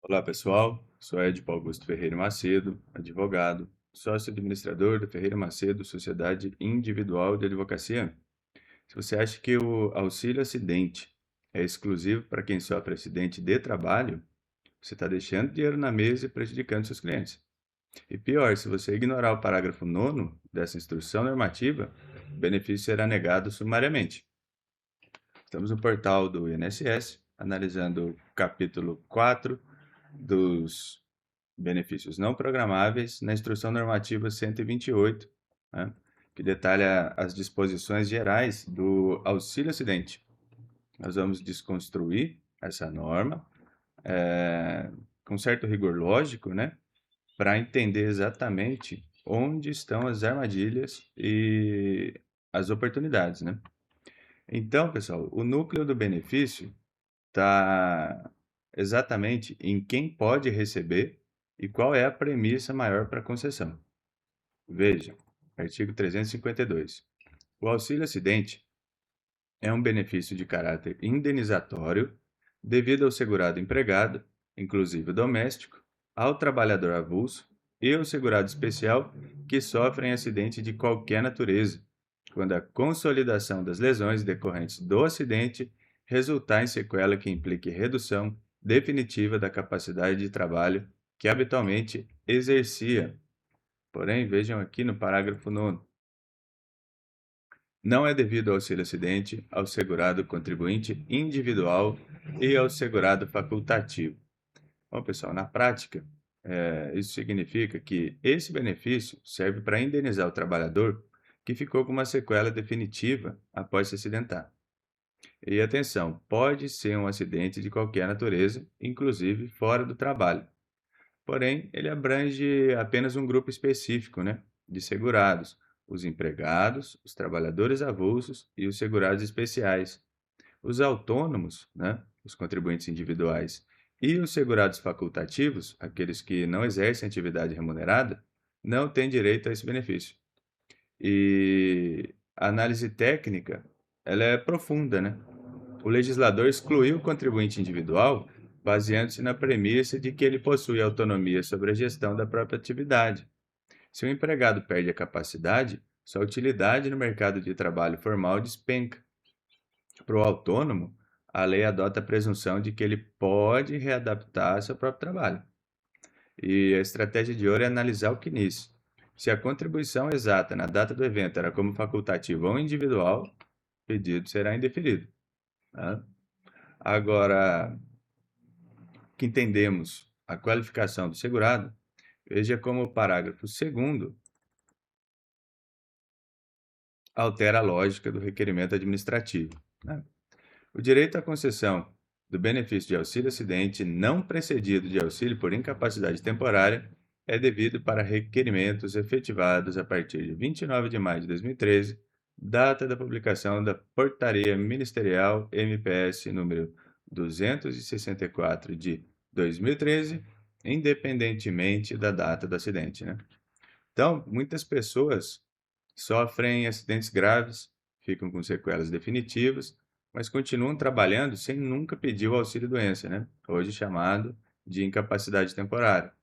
Olá, pessoal. Sou Edipo Augusto Ferreira Macedo, advogado, sócio administrador da Ferreira Macedo Sociedade Individual de Advocacia. Se você acha que o auxílio acidente é exclusivo para quem sofre acidente de trabalho, você está deixando dinheiro na mesa e prejudicando seus clientes. E pior, se você ignorar o parágrafo 9º dessa instrução normativa, o benefício será negado sumariamente. Estamos no portal do INSS, analisando o capítulo 4 dos benefícios não programáveis na Instrução Normativa 128, né, que detalha as disposições gerais do auxílio acidente. Nós vamos desconstruir essa norma com certo rigor lógico, né, para entender exatamente onde estão as armadilhas e as oportunidades, né? Então, pessoal, o núcleo do benefício está exatamente em quem pode receber e qual é a premissa maior para a concessão. Veja, artigo 352. O auxílio acidente é um benefício de caráter indenizatório devido ao segurado empregado, inclusive doméstico, ao trabalhador avulso e ao segurado especial que sofrem acidente de qualquer natureza, quando a consolidação das lesões decorrentes do acidente resultar em sequela que implique redução definitiva da capacidade de trabalho que habitualmente exercia. Porém, vejam aqui no parágrafo 9º. Não é devido ao auxílio acidente ao segurado contribuinte individual e ao segurado facultativo. Bom, pessoal, na prática, isso significa que esse benefício serve para indenizar o trabalhador que ficou com uma sequela definitiva após se acidentar. E atenção, pode ser um acidente de qualquer natureza, inclusive fora do trabalho. Porém, ele abrange apenas um grupo específico, né, de segurados: os empregados, os trabalhadores avulsos e os segurados especiais. Os autônomos, né, os contribuintes individuais, e os segurados facultativos, aqueles que não exercem atividade remunerada, não têm direito a esse benefício. E a análise técnica, ela é profunda, né? O legislador excluiu o contribuinte individual baseando-se na premissa de que ele possui autonomia sobre a gestão da própria atividade. Se o empregado perde a capacidade, sua utilidade no mercado de trabalho formal despenca. Para o autônomo, a lei adota a presunção de que ele pode readaptar seu próprio trabalho. E a estratégia de ouro é analisar o CNIS. Se a contribuição exata na data do evento era como facultativa ou individual, o pedido será indeferido. Tá? Agora, que entendemos a qualificação do segurado, veja como o parágrafo 2º altera a lógica do requerimento administrativo, né? O direito à concessão do benefício de auxílio acidente não precedido de auxílio por incapacidade temporária é devido para requerimentos efetivados a partir de 29 de maio de 2013, data da publicação da Portaria Ministerial MPS número 264 de 2013, independentemente da data do acidente, né? Então, muitas pessoas sofrem acidentes graves, ficam com sequelas definitivas, mas continuam trabalhando sem nunca pedir o auxílio-doença, né? Hoje chamado de incapacidade temporária.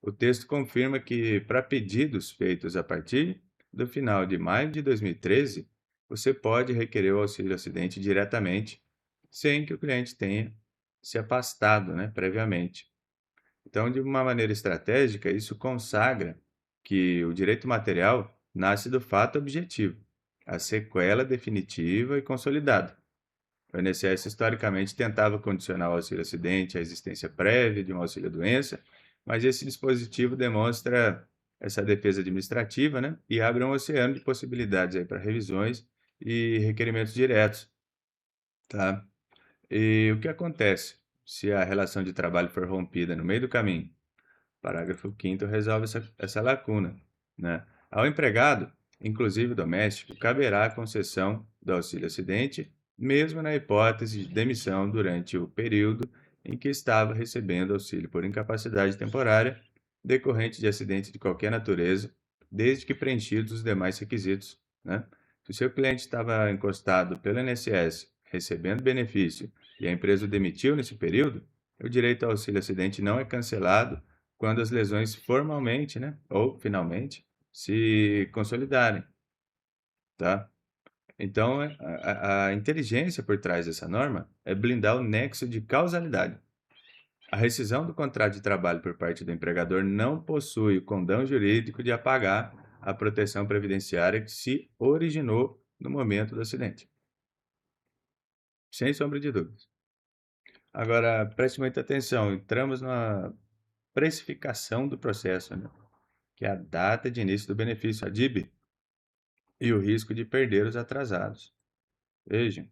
O texto confirma que, para pedidos feitos a partir do final de maio de 2013, você pode requerer o auxílio-acidente diretamente, sem que o cliente tenha se afastado, né, previamente. Então, de uma maneira estratégica, isso consagra que o direito material nasce do fato objetivo, a sequela definitiva e consolidada. O INSS historicamente tentava condicionar o auxílio-acidente à existência prévia de um auxílio-doença, mas esse dispositivo demonstra essa defesa administrativa, né, e abre um oceano de possibilidades aí para revisões e requerimentos diretos, tá? E o que acontece se a relação de trabalho for rompida no meio do caminho? Parágrafo 5º resolve essa lacuna, né? Ao empregado, inclusive doméstico, caberá a concessão do auxílio-acidente, mesmo na hipótese de demissão durante o período em que estava recebendo auxílio por incapacidade temporária decorrente de acidente de qualquer natureza, desde que preenchidos os demais requisitos, né? Se o seu cliente estava encostado pelo INSS, recebendo benefício, e a empresa o demitiu nesse período, o direito ao auxílio-acidente não é cancelado quando as lesões formalmente, né, ou finalmente, se consolidarem, tá? Então, a inteligência por trás dessa norma é blindar o nexo de causalidade. A rescisão do contrato de trabalho por parte do empregador não possui o condão jurídico de apagar a proteção previdenciária que se originou no momento do acidente. Sem sombra de dúvidas. Agora, preste muita atenção, entramos na precificação do processo, né? Que é a data de início do benefício, a DIB, e o risco de perder os atrasados. Vejam,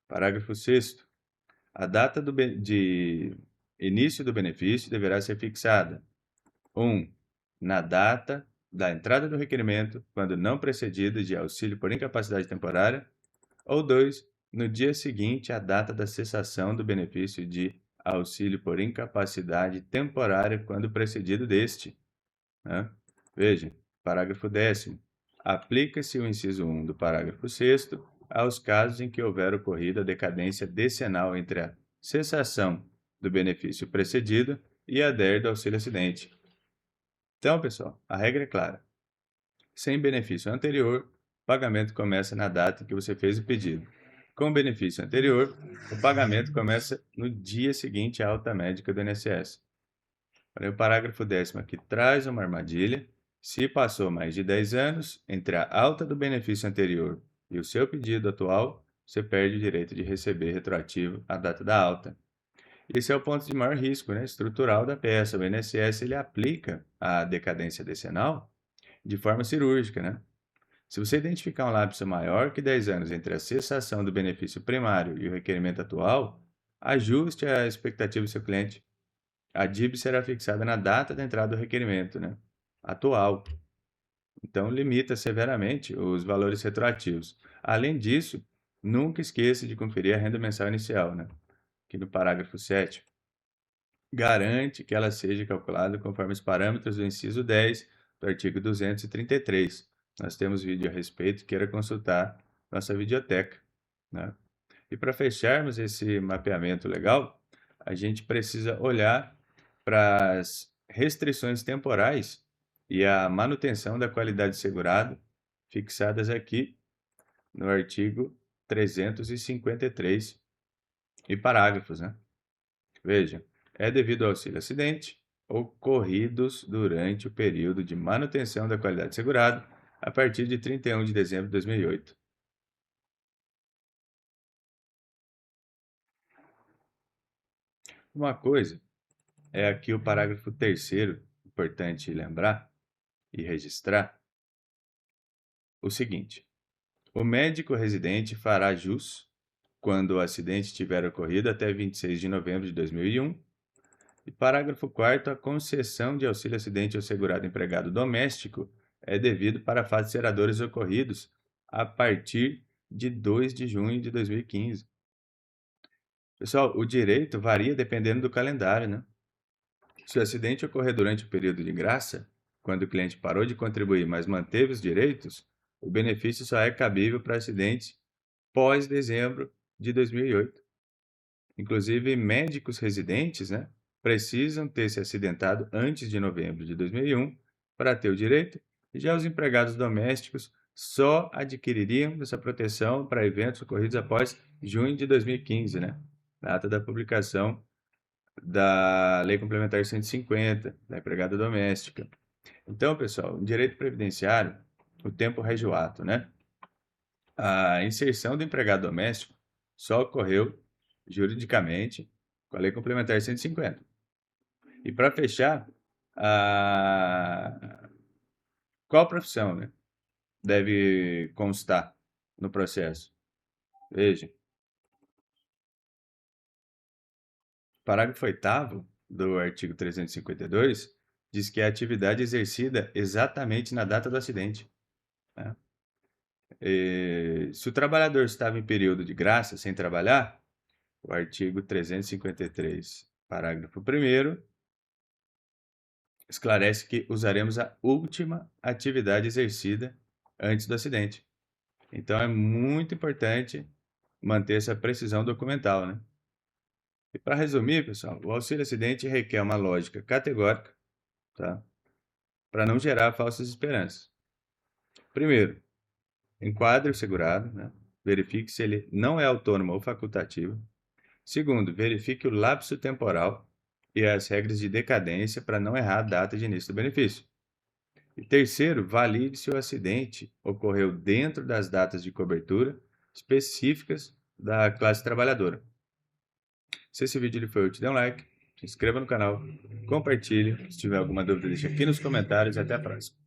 parágrafo 6º. A data de início do benefício deverá ser fixada: 1. Na data da entrada do requerimento, quando não precedida de auxílio por incapacidade temporária, ou 2. No dia seguinte à data da cessação do benefício de auxílio por incapacidade temporária, quando precedido deste, né? Veja, parágrafo 10º. Aplica-se o inciso 1 do parágrafo 6º aos casos em que houver ocorrido a decadência decenal entre a cessação do benefício precedido e a DER do auxílio-acidente. Então, pessoal, a regra é clara. Sem benefício anterior, o pagamento começa na data em que você fez o pedido. Com benefício anterior, o pagamento começa no dia seguinte à alta médica do INSS. O parágrafo 10º aqui traz uma armadilha. Se passou mais de 10 anos entre a alta do benefício anterior e o seu pedido atual, você perde o direito de receber retroativo a data da alta. Esse é o ponto de maior risco, né, estrutural da peça. O INSS ele aplica a decadência decenal de forma cirúrgica, né? Se você identificar um lapso maior que 10 anos entre a cessação do benefício primário e o requerimento atual, ajuste a expectativa do seu cliente. A DIB será fixada na data da entrada do requerimento, né, atual. Então, limita severamente os valores retroativos. Além disso, nunca esqueça de conferir a renda mensal inicial, né, aqui no parágrafo 7º. Garante que ela seja calculada conforme os parâmetros do inciso 10 do artigo 233. Nós temos vídeo a respeito, queira consultar nossa videoteca, né? E para fecharmos esse mapeamento legal, a gente precisa olhar para as restrições temporais e a manutenção da qualidade segurada fixadas aqui no artigo 353 e parágrafos, né? Veja, é devido ao auxílio-acidente ocorridos durante o período de manutenção da qualidade segurada a partir de 31 de dezembro de 2008. Uma coisa é aqui o parágrafo 3º, importante lembrar e registrar o seguinte: o médico residente fará jus quando o acidente tiver ocorrido até 26 de novembro de 2001. E parágrafo 4º, a concessão de auxílio-acidente ao segurado empregado doméstico é devido para fatos geradores ocorridos a partir de 2 de junho de 2015. Pessoal, o direito varia dependendo do calendário, né? Se o acidente ocorrer durante o período de graça, quando o cliente parou de contribuir, mas manteve os direitos, o benefício só é cabível para acidentes pós-dezembro de 2008. Inclusive, médicos residentes, né, precisam ter se acidentado antes de novembro de 2001 para ter o direito, e já os empregados domésticos só adquiririam essa proteção para eventos ocorridos após junho de 2015, né, data da publicação da Lei Complementar 150, da empregada doméstica. Então, pessoal, em direito previdenciário, o tempo rege o ato, né? A inserção do empregado doméstico só ocorreu juridicamente com a Lei Complementar 150. E para fechar, qual profissão, né, deve constar no processo? Veja, parágrafo 8º do artigo 352 diz que é a atividade exercida exatamente na data do acidente, né? Se o trabalhador estava em período de graça, sem trabalhar, o artigo 353, parágrafo 1º, esclarece que usaremos a última atividade exercida antes do acidente. Então, é muito importante manter essa precisão documental, né? E para resumir, pessoal, o auxílio acidente requer uma lógica categórica, tá? Para não gerar falsas esperanças. Primeiro, enquadre o segurado, né? Verifique se ele não é autônomo ou facultativo. Segundo, verifique o lapso temporal e as regras de decadência para não errar a data de início do benefício. E terceiro, valide se o acidente ocorreu dentro das datas de cobertura específicas da classe trabalhadora. Se esse vídeo lhe foi útil, dê um like, se inscreva no canal, compartilhe. Se tiver alguma dúvida, deixe aqui nos comentários e até a próxima.